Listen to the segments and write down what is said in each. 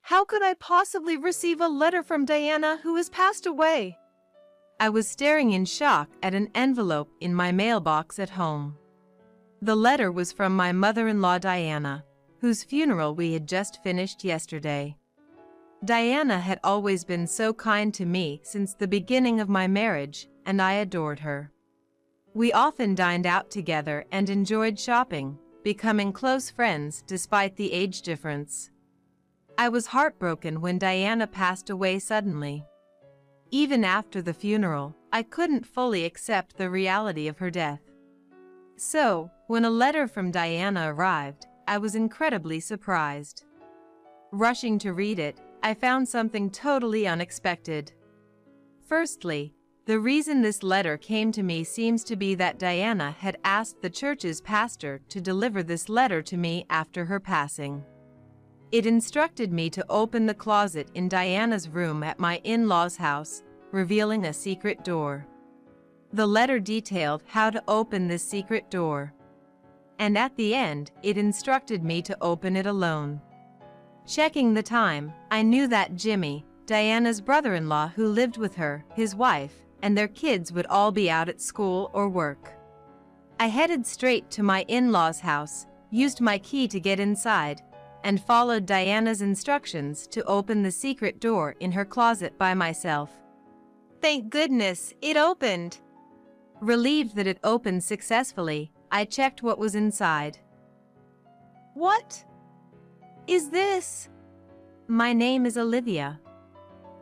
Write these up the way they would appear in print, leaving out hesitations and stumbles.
How could I possibly receive a letter from Diana who has passed away? I was staring in shock at an envelope in my mailbox at home. The letter was from my mother-in-law Diana, whose funeral we had just finished yesterday. Diana had always been so kind to me since the beginning of my marriage, and I adored her. We often dined out together and enjoyed shopping, becoming close friends despite the age difference. I was heartbroken when Diana passed away suddenly. Even after the funeral, I couldn't fully accept the reality of her death. So, when a letter from Diana arrived, I was incredibly surprised. Rushing to read it, I found something totally unexpected. Firstly, the reason this letter came to me seems to be that Diana had asked the church's pastor to deliver this letter to me after her passing. It instructed me to open the closet in Diana's room at my in-laws' house, revealing a secret door. The letter detailed how to open this secret door. And at the end, it instructed me to open it alone. Checking the time, I knew that Jimmy, Diana's brother-in-law who lived with her, his wife, and their kids would all be out at school or work. I headed straight to my in-laws' house, used my key to get inside, and followed Diana's instructions to open the secret door in her closet by myself. Thank goodness, it opened! Relieved that it opened successfully, I checked what was inside. What is this? My name is Olivia.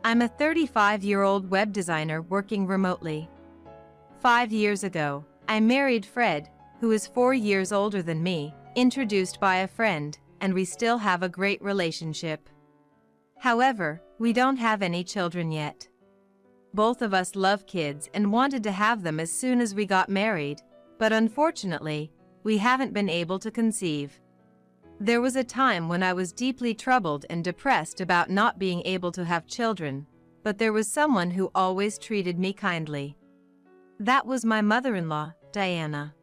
I'm a 35-year-old web designer working remotely. 5 years ago, I married Fred, who is 4 years older than me, introduced by a friend, and we still have a great relationship. However, we don't have any children yet. Both of us love kids and wanted to have them as soon as we got married, but unfortunately, we haven't been able to conceive. There was a time when I was deeply troubled and depressed about not being able to have children, but there was someone who always treated me kindly. That was my mother-in-law, Diana.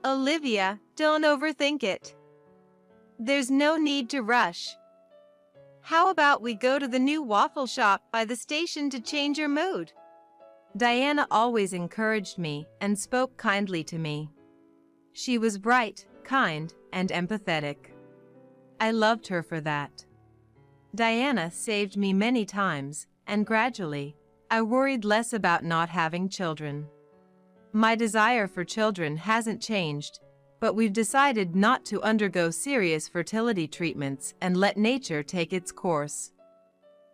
Olivia, don't overthink it. There's no need to rush. How about we go to the new waffle shop by the station to change your mood? Diana always encouraged me and spoke kindly to me. She was bright, kind, and empathetic. I loved her for that. Diana saved me many times, and gradually, I worried less about not having children. My desire for children hasn't changed, but we've decided not to undergo serious fertility treatments and let nature take its course.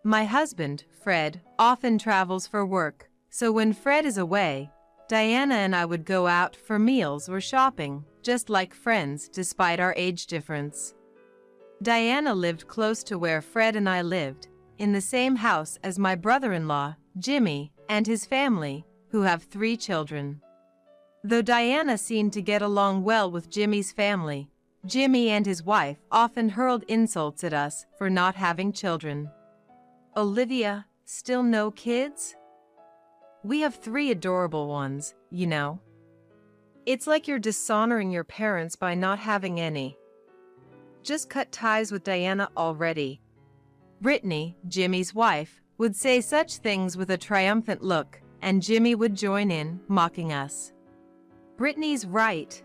My husband, Fred, often travels for work, so when Fred is away, Diana and I would go out for meals or shopping, just like friends despite our age difference. Diana lived close to where Fred and I lived, in the same house as my brother-in-law, Jimmy, and his family, who have 3 children. Though Diana seemed to get along well with Jimmy's family, Jimmy and his wife often hurled insults at us for not having children. Olivia, still no kids? We have 3 adorable ones, you know. It's like you're dishonoring your parents by not having any. Just cut ties with Diana already. Brittany, Jimmy's wife, would say such things with a triumphant look, and Jimmy would join in, mocking us. Brittany's right.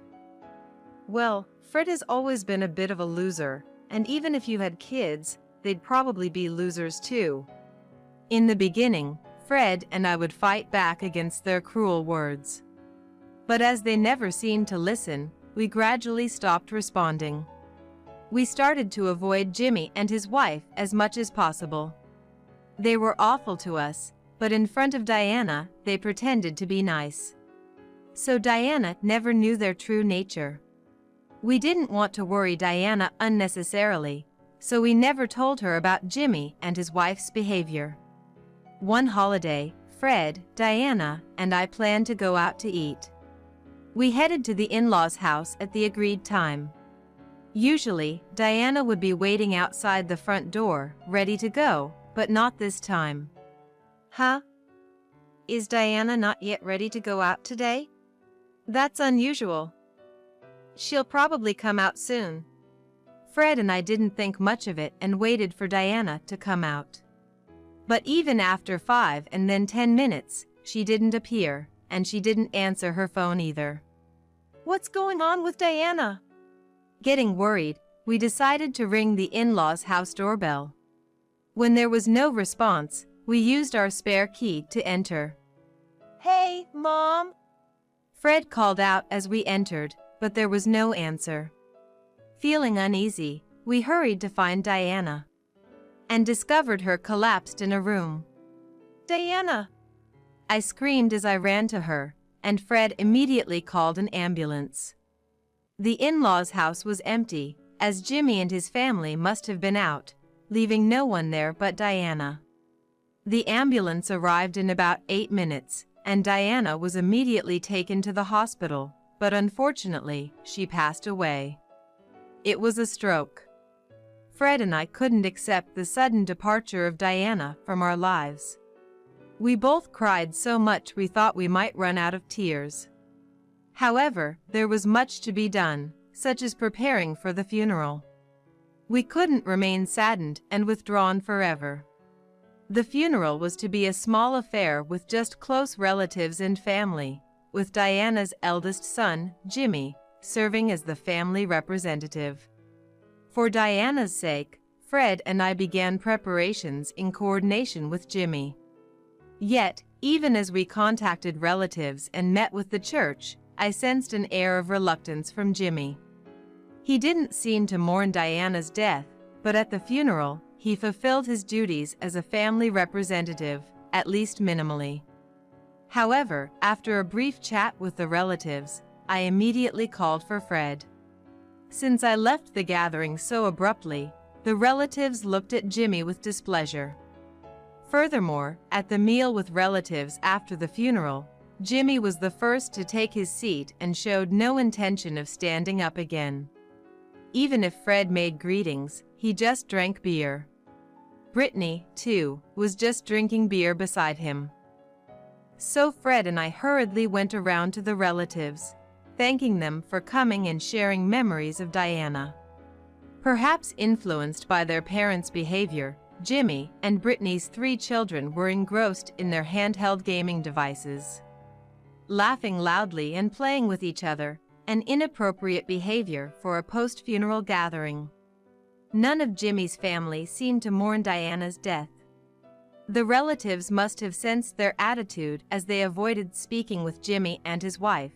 Well, Fred has always been a bit of a loser, and even if you had kids, they'd probably be losers too. In the beginning, Fred and I would fight back against their cruel words. But as they never seemed to listen, we gradually stopped responding. We started to avoid Jimmy and his wife as much as possible. They were awful to us, but in front of Diana, they pretended to be nice. So Diana never knew their true nature. We didn't want to worry Diana unnecessarily, so we never told her about Jimmy and his wife's behavior. One holiday, Fred, Diana, and I planned to go out to eat. We headed to the in-laws' house at the agreed time. Usually, Diana would be waiting outside the front door, ready to go, but not this time. Huh? Is Diana not yet ready to go out today? That's unusual. She'll probably come out soon. Fred and I didn't think much of it and waited for Diana to come out. But even after 5 and then 10 minutes, she didn't appear, and she didn't answer her phone either. What's going on with Diana? Getting worried, we decided to ring the in-laws' house doorbell. When there was no response, we used our spare key to enter. "Hey, Mom!" Fred called out as we entered, but there was no answer. Feeling uneasy, we hurried to find Diana and discovered her collapsed in a room. "Diana!" I screamed as I ran to her, and Fred immediately called an ambulance. The in-laws' house was empty, as Jimmy and his family must have been out, leaving no one there but Diana. The ambulance arrived in about 8 minutes, and Diana was immediately taken to the hospital, but unfortunately, she passed away. It was a stroke. Fred and I couldn't accept the sudden departure of Diana from our lives. We both cried so much we thought we might run out of tears. However, there was much to be done, such as preparing for the funeral. We couldn't remain saddened and withdrawn forever. The funeral was to be a small affair with just close relatives and family, with Diana's eldest son, Jimmy, serving as the family representative. For Diana's sake, Fred and I began preparations in coordination with Jimmy. Yet, even as we contacted relatives and met with the church, I sensed an air of reluctance from Jimmy. He didn't seem to mourn Diana's death, but at the funeral, he fulfilled his duties as a family representative, at least minimally. However, after a brief chat with the relatives, I immediately called for Fred. Since I left the gathering so abruptly, the relatives looked at Jimmy with displeasure. Furthermore, at the meal with relatives after the funeral, Jimmy was the first to take his seat and showed no intention of standing up again. Even if Fred made greetings, he just drank beer. Brittany, too, was just drinking beer beside him. So Fred and I hurriedly went around to the relatives, thanking them for coming and sharing memories of Diana. Perhaps influenced by their parents' behavior, Jimmy and Brittany's 3 children were engrossed in their handheld gaming devices, laughing loudly and playing with each other, an inappropriate behavior for a post-funeral gathering. None of Jimmy's family seemed to mourn Diana's death. The relatives must have sensed their attitude as they avoided speaking with Jimmy and his wife,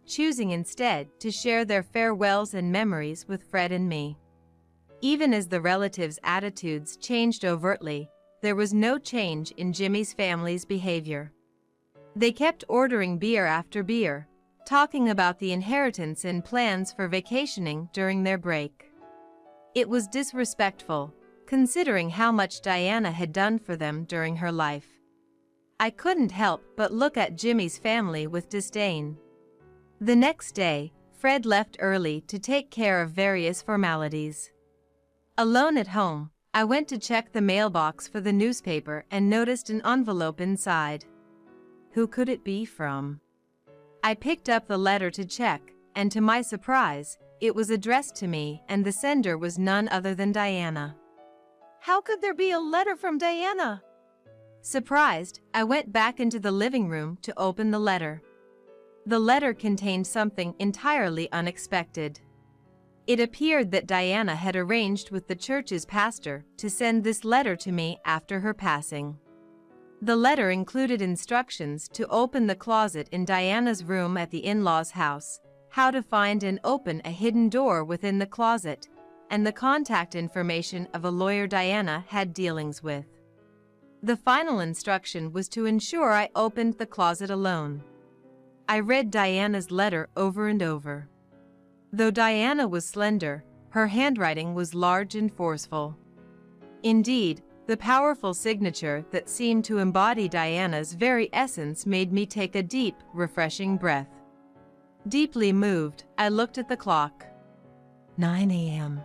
choosing instead to share their farewells and memories with Fred and me. Even as the relatives' attitudes changed overtly, there was no change in Jimmy's family's behavior. They kept ordering beer after beer, talking about the inheritance and plans for vacationing during their break. It was disrespectful, considering how much Diana had done for them during her life. I couldn't help but look at Jimmy's family with disdain. The next day, Fred left early to take care of various formalities. Alone at home, I went to check the mailbox for the newspaper and noticed an envelope inside. Who could it be from? I picked up the letter to check, and to my surprise, it was addressed to me and the sender was none other than Diana. How could there be a letter from Diana? Surprised, I went back into the living room to open the letter. The letter contained something entirely unexpected. It appeared that Diana had arranged with the church's pastor to send this letter to me after her passing. The letter included instructions to open the closet in Diana's room at the in-laws' house, how to find and open a hidden door within the closet, and the contact information of a lawyer Diana had dealings with. The final instruction was to ensure I opened the closet alone. I read Diana's letter over and over. Though Diana was slender, her handwriting was large and forceful. Indeed, the powerful signature that seemed to embody Diana's very essence made me take a deep, refreshing breath. Deeply moved, I looked at the clock. 9 a.m.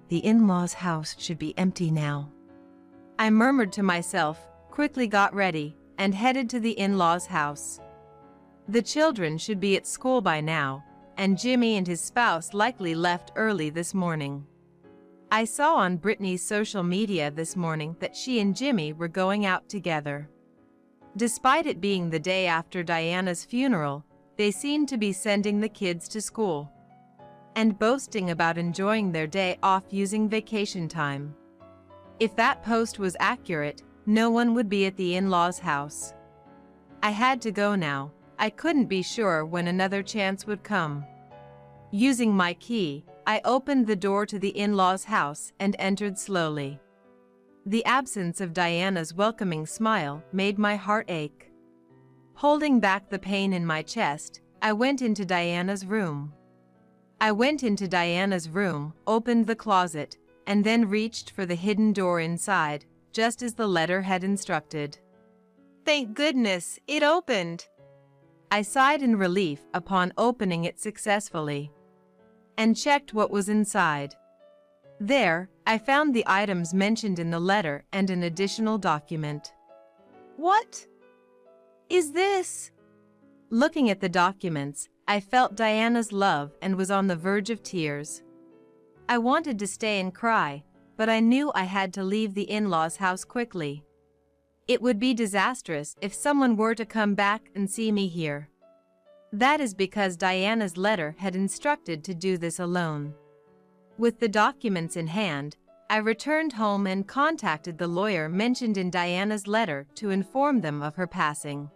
The in-laws' house should be empty now. I murmured to myself, quickly got ready, and headed to the in-laws' house. The children should be at school by now, and Jimmy and his spouse likely left early this morning. I saw on Brittany's social media this morning that she and Jimmy were going out together. Despite it being the day after Diana's funeral, they seemed to be sending the kids to school and boasting about enjoying their day off using vacation time. If that post was accurate, no one would be at the in-laws' house. I had to go now. I couldn't be sure when another chance would come. Using my key, I opened the door to the in-laws' house and entered slowly. The absence of Diana's welcoming smile made my heart ache. Holding back the pain in my chest, I went into Diana's room. Opened the closet, and then reached for the hidden door inside, just as the letter had instructed. Thank goodness, it opened! I sighed in relief upon opening it successfully, and checked what was inside. There, I found the items mentioned in the letter and an additional document. What is this? Looking at the documents, I felt Diana's love and was on the verge of tears. I wanted to stay and cry, but I knew I had to leave the in-laws' house quickly. It would be disastrous if someone were to come back and see me here. That is because Diana's letter had instructed to do this alone. With the documents in hand, I returned home and contacted the lawyer mentioned in Diana's letter to inform them of her passing.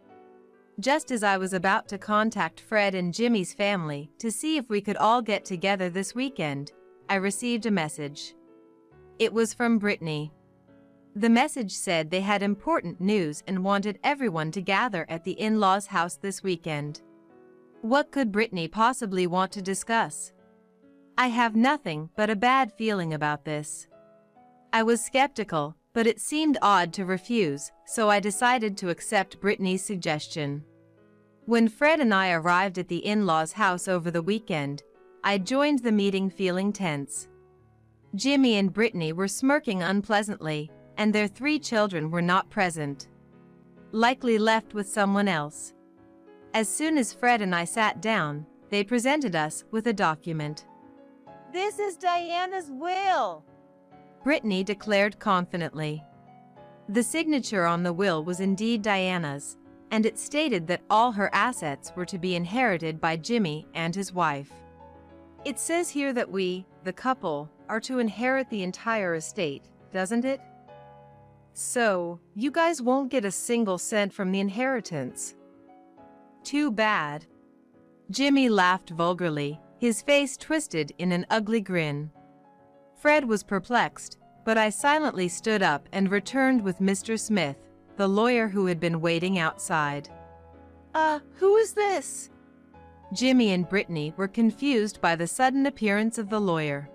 Just as I was about to contact Fred and Jimmy's family to see if we could all get together this weekend, I received a message. It was from Brittany. The message said they had important news and wanted everyone to gather at the in-laws' house this weekend. What could Brittany possibly want to discuss? I have nothing but a bad feeling about this. I was skeptical, but it seemed odd to refuse, so I decided to accept Brittany's suggestion. When Fred and I arrived at the in-laws' house over the weekend, I joined the meeting feeling tense. Jimmy and Brittany were smirking unpleasantly, and their 3 children were not present. Likely left with someone else. As soon as Fred and I sat down, they presented us with a document. "This is Diana's will," Brittany declared confidently. The signature on the will was indeed Diana's, and it stated that all her assets were to be inherited by Jimmy and his wife. It says here that we, the couple, are to inherit the entire estate, doesn't it? So, you guys won't get a single cent from the inheritance. Too bad. Jimmy laughed vulgarly, his face twisted in an ugly grin. Fred was perplexed, but I silently stood up and returned with Mr. Smith, the lawyer who had been waiting outside. Who is this?" Jimmy and Brittany were confused by the sudden appearance of the lawyer.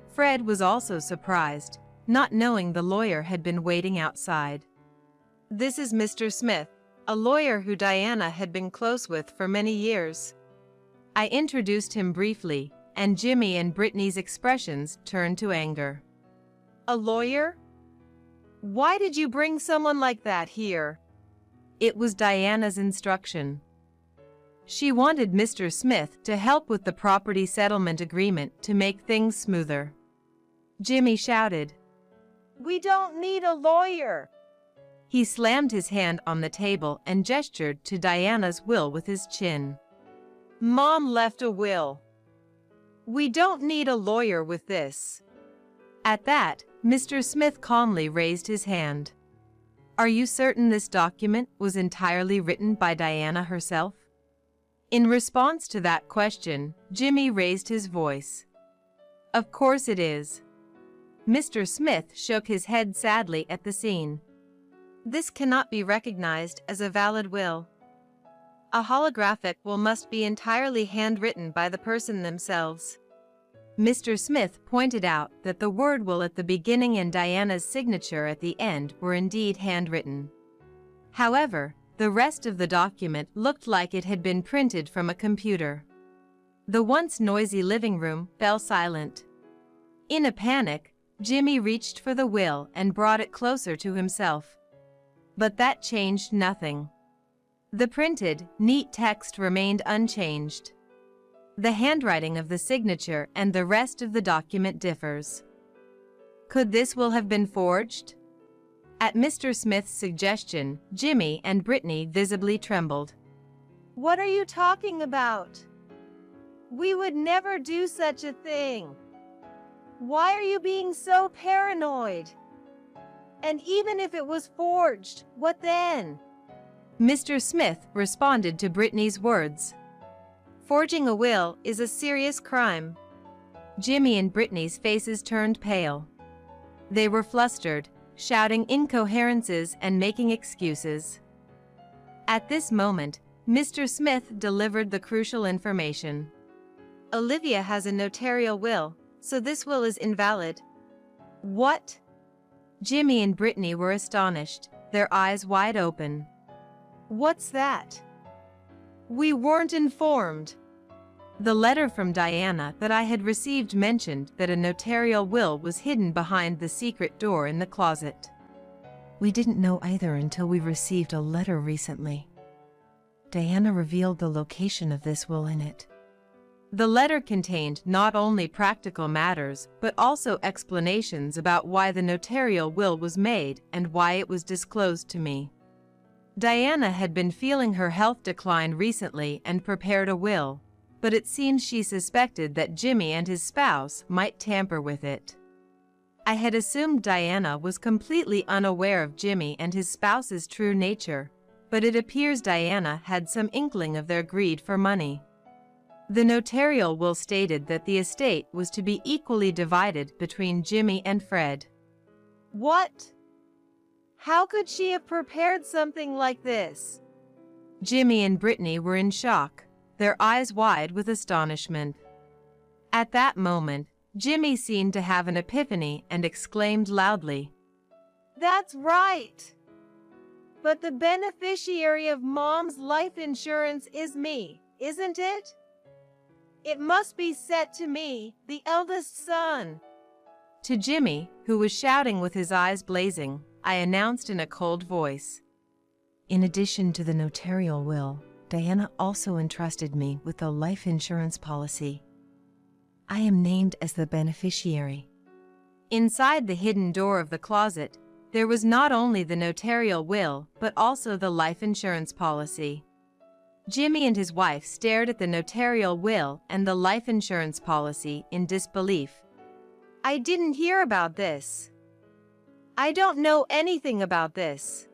Fred was also surprised, not knowing the lawyer had been waiting outside. "This is Mr. Smith, a lawyer who Diana had been close with for many years." I introduced him briefly, and Jimmy and Brittany's expressions turned to anger. "A lawyer? Why did you bring someone like that here?" It was Diana's instruction. She wanted Mr. Smith to help with the property settlement agreement to make things smoother. Jimmy shouted, "We don't need a lawyer!" He slammed his hand on the table and gestured to Diana's will with his chin. "Mom left a will. We don't need a lawyer with this." At that, Mr. Smith calmly raised his hand. "Are you certain this document was entirely written by Diana herself?" In response to that question, Jimmy raised his voice. "Of course it is." Mr. Smith shook his head sadly at the scene. "This cannot be recognized as a valid will. A holographic will must be entirely handwritten by the person themselves." Mr. Smith pointed out that the word will at the beginning and Diana's signature at the end were indeed handwritten. However, the rest of the document looked like it had been printed from a computer. The once noisy living room fell silent. In a panic, Jimmy reached for the will and brought it closer to himself. But that changed nothing. The printed, neat text remained unchanged. The handwriting of the signature and the rest of the document differs. Could this will have been forged? At Mr. Smith's suggestion, Jimmy and Brittany visibly trembled. What are you talking about? We would never do such a thing. Why are you being so paranoid? And even if it was forged, what then? Mr. Smith responded to Brittany's words. Forging a will is a serious crime. Jimmy and Brittany's faces turned pale. They were flustered, shouting incoherences and making excuses. At this moment, Mr. Smith delivered the crucial information. Olivia has a notarial will, so this will is invalid. What? Jimmy and Brittany were astonished, their eyes wide open. What's that? We weren't informed. The letter from Diana that I had received mentioned that a notarial will was hidden behind the secret door in the closet. We didn't know either until we received a letter recently. Diana revealed the location of this will in it. The letter contained not only practical matters, but also explanations about why the notarial will was made and why it was disclosed to me. Diana had been feeling her health decline recently and prepared a will, but it seems she suspected that Jimmy and his spouse might tamper with it. I had assumed Diana was completely unaware of Jimmy and his spouse's true nature, but it appears Diana had some inkling of their greed for money. The notarial will stated that the estate was to be equally divided between Jimmy and Fred. What? How could she have prepared something like this? Jimmy and Brittany were in shock, their eyes wide with astonishment. At that moment, Jimmy seemed to have an epiphany and exclaimed loudly, That's right! But the beneficiary of Mom's life insurance is me, isn't it? It must be set to me, the eldest son. To Jimmy, who was shouting with his eyes blazing, I announced in a cold voice. In addition to the notarial will, Diana also entrusted me with a life insurance policy. I am named as the beneficiary. Inside the hidden door of the closet, there was not only the notarial will, but also the life insurance policy. Jimmy and his wife stared at the notarial will and the life insurance policy in disbelief. I didn't hear about this. I don't know anything about this.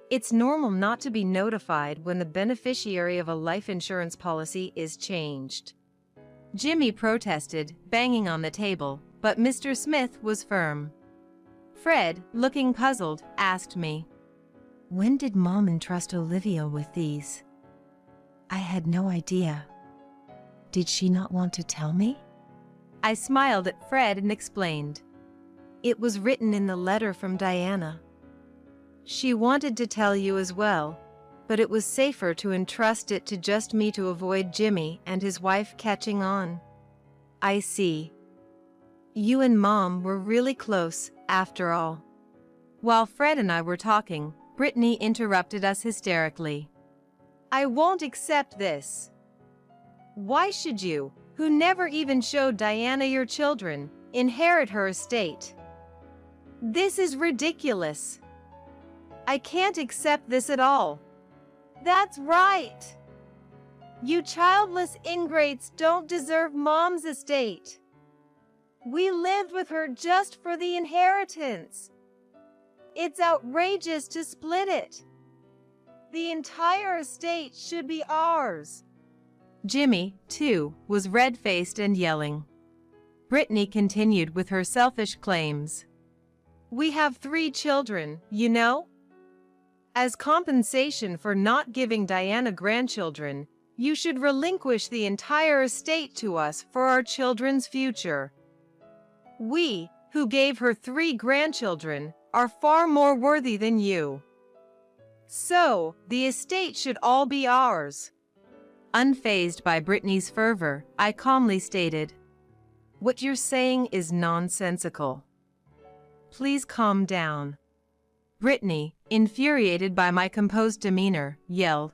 It's normal not to be notified when the beneficiary of a life insurance policy is changed. Jimmy protested, banging on the table, but Mr. Smith was firm. Fred, looking puzzled, asked me, When did Mom entrust Olivia with these? I had no idea. Did she not want to tell me? I smiled at Fred and explained. It was written in the letter from Diana. She wanted to tell you as well, but it was safer to entrust it to just me to avoid Jimmy and his wife catching on. I see. You and Mom were really close, after all. While Fred and I were talking, Brittany interrupted us hysterically. I won't accept this. Why should you, who never even showed Diana your children, inherit her estate? This is ridiculous. I can't accept this at all. That's right. You childless ingrates don't deserve Mom's estate. We lived with her just for the inheritance. It's outrageous to split it. The entire estate should be ours. Jimmy, too, was red-faced and yelling. Brittany continued with her selfish claims. We have 3 children, you know? As compensation for not giving Diana grandchildren, you should relinquish the entire estate to us for our children's future. We, who gave her 3 grandchildren, are far more worthy than you. So, the estate should all be ours. Unfazed by Brittany's fervor, I calmly stated, What you're saying is nonsensical. Please calm down. Brittany, infuriated by my composed demeanor, yelled,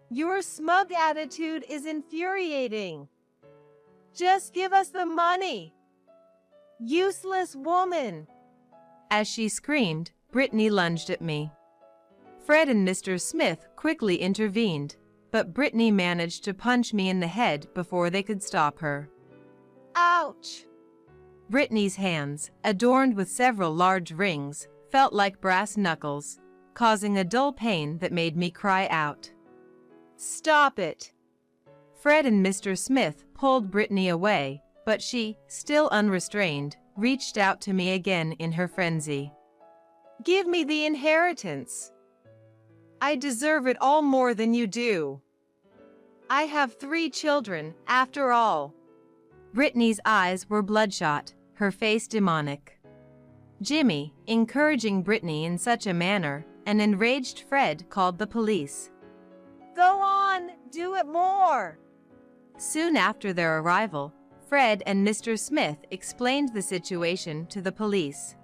Your smug attitude is infuriating. Just give us the money! Useless woman! As she screamed, Brittany lunged at me. Fred and Mr. Smith quickly intervened, but Brittany managed to punch me in the head before they could stop her. Ouch! Brittany's hands, adorned with several large rings, felt like brass knuckles, causing a dull pain that made me cry out. Stop it! Fred and Mr. Smith pulled Brittany away, but she, still unrestrained, reached out to me again in her frenzy. Give me the inheritance. I deserve it all more than you do. I have 3 children, after all. Brittany's eyes were bloodshot, her face demonic. Jimmy, encouraging Brittany in such a manner, an enraged Fred called the police. Go on, do it more! Soon after their arrival, Fred and Mr. Smith explained the situation to the police.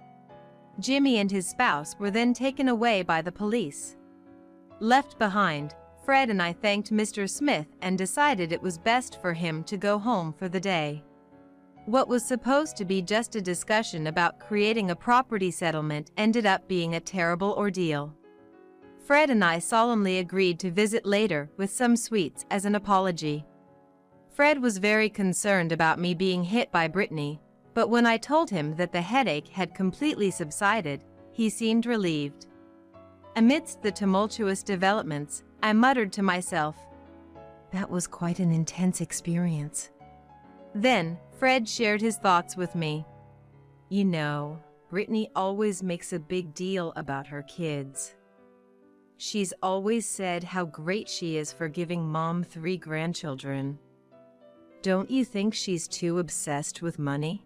Jimmy and his spouse were then taken away by the police. Left behind, Fred and I thanked Mr. Smith and decided it was best for him to go home for the day. What was supposed to be just a discussion about creating a property settlement ended up being a terrible ordeal. Fred and I solemnly agreed to visit later with some sweets as an apology. Fred was very concerned about me being hit by Brittany, but when I told him that the headache had completely subsided, he seemed relieved. Amidst the tumultuous developments, I muttered to myself, That was quite an intense experience. Then, Fred shared his thoughts with me. You know, Brittany always makes a big deal about her kids. She's always said how great she is for giving Mom 3 grandchildren. Don't you think she's too obsessed with money?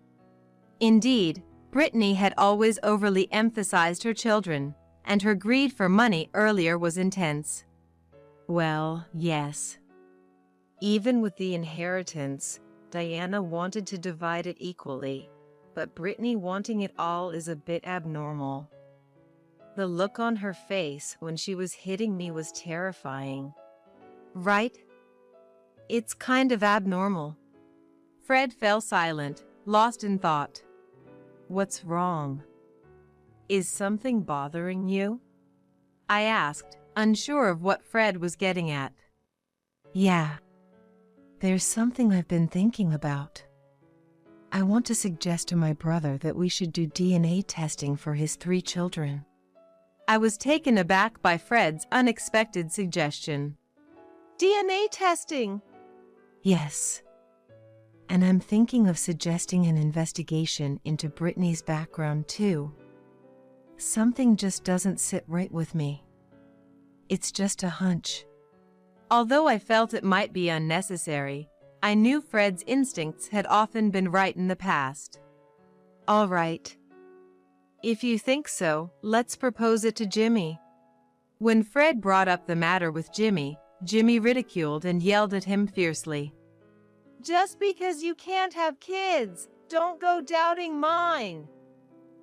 Indeed, Brittany had always overly emphasized her children, and her greed for money earlier was intense. Well, yes. Even with the inheritance, Diana wanted to divide it equally, but Brittany wanting it all is a bit abnormal. The look on her face when she was hitting me was terrifying. Right? It's kind of abnormal. Fred fell silent, lost in thought. What's wrong? Is something bothering you? I asked, unsure of what Fred was getting at. Yeah. There's something I've been thinking about. I want to suggest to my brother that we should do DNA testing for his 3 children. I was taken aback by Fred's unexpected suggestion. DNA testing? Yes. And I'm thinking of suggesting an investigation into Brittany's background too. Something just doesn't sit right with me. It's just a hunch. Although I felt it might be unnecessary, I knew Fred's instincts had often been right in the past. All right. If you think so, let's propose it to Jimmy. When Fred brought up the matter with Jimmy, Jimmy ridiculed and yelled at him fiercely. Just because you can't have kids, don't go doubting mine.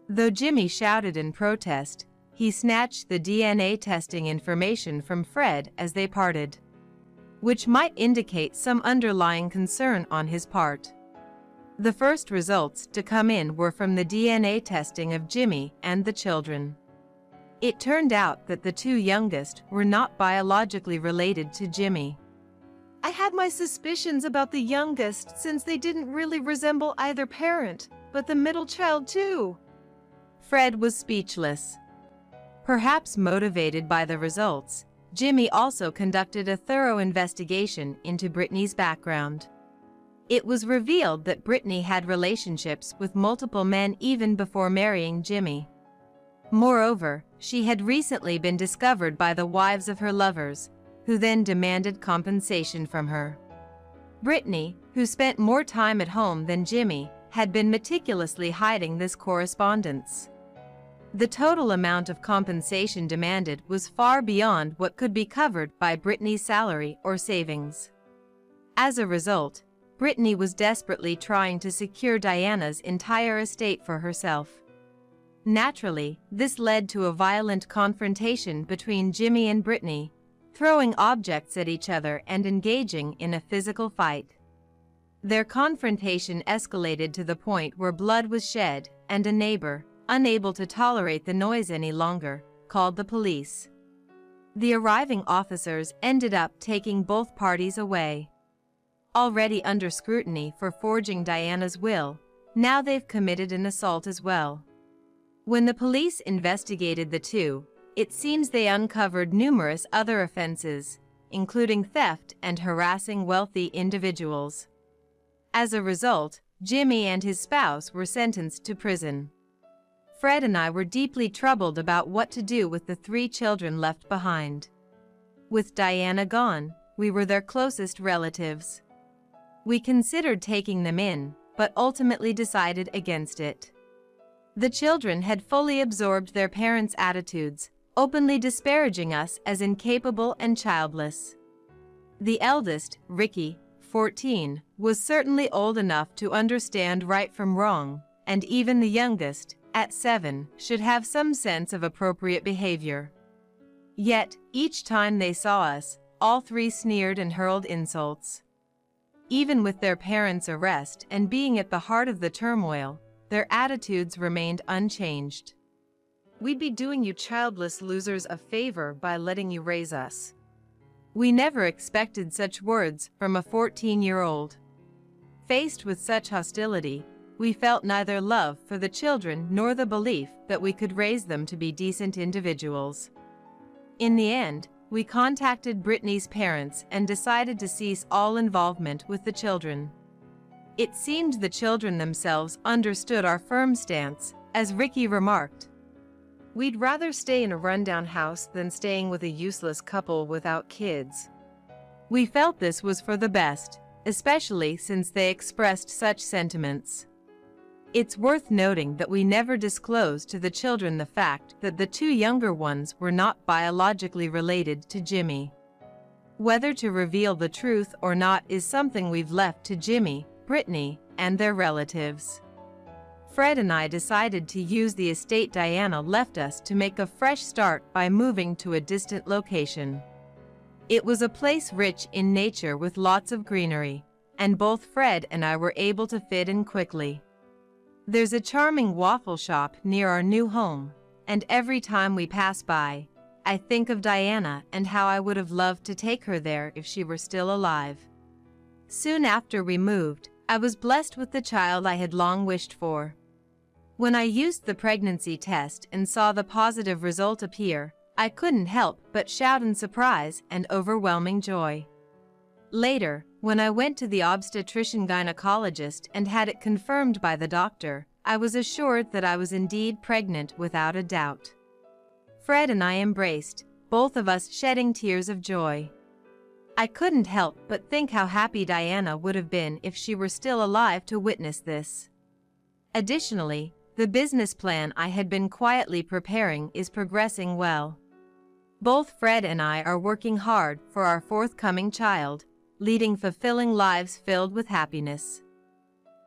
Though Jimmy shouted in protest, he snatched the DNA testing information from Fred as they parted, which might indicate some underlying concern on his part. The first results to come in were from the DNA testing of Jimmy and the children. It turned out that the 2 youngest were not biologically related to Jimmy. I had my suspicions about the youngest since they didn't really resemble either parent, but the middle child too. Fred was speechless. Perhaps motivated by the results, Jimmy also conducted a thorough investigation into Brittany's background. It was revealed that Brittany had relationships with multiple men even before marrying Jimmy. Moreover, she had recently been discovered by the wives of her lovers, who then demanded compensation from her. Brittany, who spent more time at home than Jimmy, had been meticulously hiding this correspondence. The total amount of compensation demanded was far beyond what could be covered by Brittany's salary or savings. As a result, Brittany was desperately trying to secure Diana's entire estate for herself. Naturally, this led to a violent confrontation between Jimmy and Brittany, throwing objects at each other and engaging in a physical fight. Their confrontation escalated to the point where blood was shed, and a neighbor, unable to tolerate the noise any longer, called the police. The arriving officers ended up taking both parties away. Already under scrutiny for forging Diana's will, now they've committed an assault as well. When the police investigated the two, it seems they uncovered numerous other offenses, including theft and harassing wealthy individuals. As a result, Jimmy and his spouse were sentenced to prison. Fred and I were deeply troubled about what to do with the 3 children left behind. With Diana gone, we were their closest relatives. We considered taking them in, but ultimately decided against it. The children had fully absorbed their parents' attitudes, openly disparaging us as incapable and childless. The eldest, Ricky, 14, was certainly old enough to understand right from wrong, and even the youngest, at 7, should have some sense of appropriate behavior. Yet, each time they saw us, all 3 sneered and hurled insults. Even with their parents' arrest and being at the heart of the turmoil, their attitudes remained unchanged. We'd be doing you childless losers a favor by letting you raise us. We never expected such words from a 14-year-old. Faced with such hostility, we felt neither love for the children nor the belief that we could raise them to be decent individuals. In the end, we contacted Brittany's parents and decided to cease all involvement with the children. It seemed the children themselves understood our firm stance, as Ricky remarked. We'd rather stay in a rundown house than staying with a useless couple without kids. We felt this was for the best, especially since they expressed such sentiments. It's worth noting that we never disclosed to the children the fact that the 2 younger ones were not biologically related to Jimmy. Whether to reveal the truth or not is something we've left to Jimmy, Brittany, and their relatives. Fred and I decided to use the estate Diana left us to make a fresh start by moving to a distant location. It was a place rich in nature with lots of greenery, and both Fred and I were able to fit in quickly. There's a charming waffle shop near our new home, and every time we pass by, I think of Diana and how I would have loved to take her there if she were still alive. Soon after we moved, I was blessed with the child I had long wished for. When I used the pregnancy test and saw the positive result appear, I couldn't help but shout in surprise and overwhelming joy. Later, when I went to the obstetrician-gynecologist and had it confirmed by the doctor, I was assured that I was indeed pregnant without a doubt. Fred and I embraced, both of us shedding tears of joy. I couldn't help but think how happy Diana would have been if she were still alive to witness this. Additionally, the business plan I had been quietly preparing is progressing well. Both Fred and I are working hard for our forthcoming child, leading fulfilling lives filled with happiness.